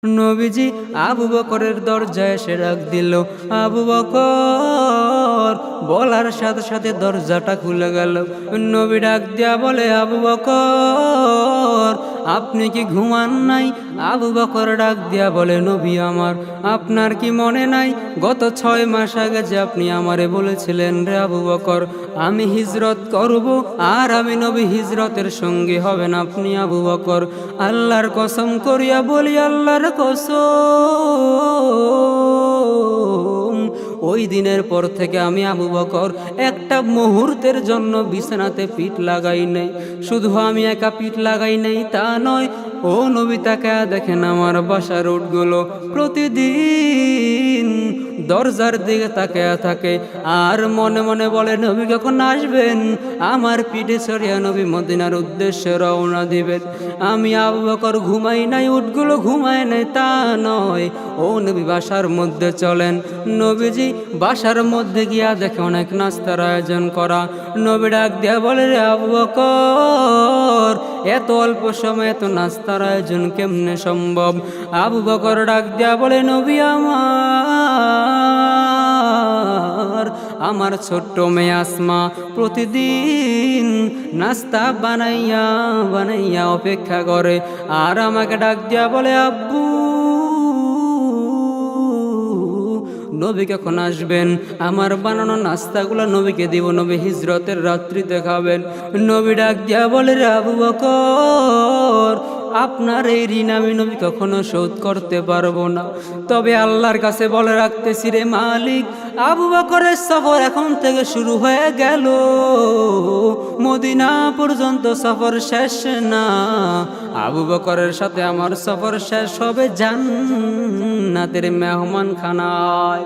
নবীজি আবু বকরের দরজায় এসে ডাক দিল, আবু বকর। বলার সাথে সাথে দরজাটা খুলে গেল। নবী ডাক দিয়া বলে, আবু বকর আপনি কি ঘুমান নাই? আবু বকর ডাক দিয়া বলে, নবী আমার, আপনার কি মনে নাই গত 6 মাস আগে যে আপনি আমারে বলেছিলেন, রে আবু বকর, আমি হিজরত করব আর আমি নবী হিজরতের সঙ্গী হবেন আপনি আবু বকর। আল্লাহর কসম করিয়া বলি, আল্লাহর কসম, ওই দিনের পর থেকে আমি আবু বকর একটা মুহূর্তের জন্য বিছানাতে পিঠ লাগাই নাই। শুধু আমি একা পিঠ লাগাই নাই তা নয়, ও নবী তাকায়া দেখেন আমার বাসার উটগুলো প্রতিদিন দরজার দিকে তাকায়া থাকে আর মনে মনে বলে, নবী কখন আসবেন? আমার পিঠে চড়িয়া নবী মদিনার উদ্দেশ্যে রওনা দিবেন। আমি আবু বকর ঘুমাই নাই, উটগুলো ঘুমায় নাই তা নয়, ও নবী বাসার মধ্যে চলেন। নবীজি বাসার মধ্যে গিয়া দেখে অনেক নাস্তার আয়োজন করা। নবী ডাক দিয়া বলে, রে আবু বকর, এত অল্প সময়ে এত নাস্তার আয়োজন কেমনে সম্ভব? আবু বকর ডাক দিয়া বলে, নবী আমার ছোট্ট মেয়ে আসমা প্রতিদিন নাস্তা বানাইয়া বানাইয়া অপেক্ষা করে আর আমাকে ডাক দিয়া বলে, আব্বু নবী কখন আসবেন? আমার বানানো নাস্তাগুলো নবীকে দিব, নবী হিজরতের রাত্রিতে খাবেন। নবী ডাক দিয়া বলে, রে আবু বকর, আপনার এই ঋণ আমি নবী কখনো শোধ করতে পারবো না, তবে আল্লাহর কাছে বলে রাখতেছি রে মালিক, আবু বকরের সফর এখন থেকে শুরু হয়ে গেল, মদিনা পর্যন্ত সফর শেষ না। আবু বকরের সাথে আমার সফর শেষ হবে জান্নাতের মেহমান খানায়।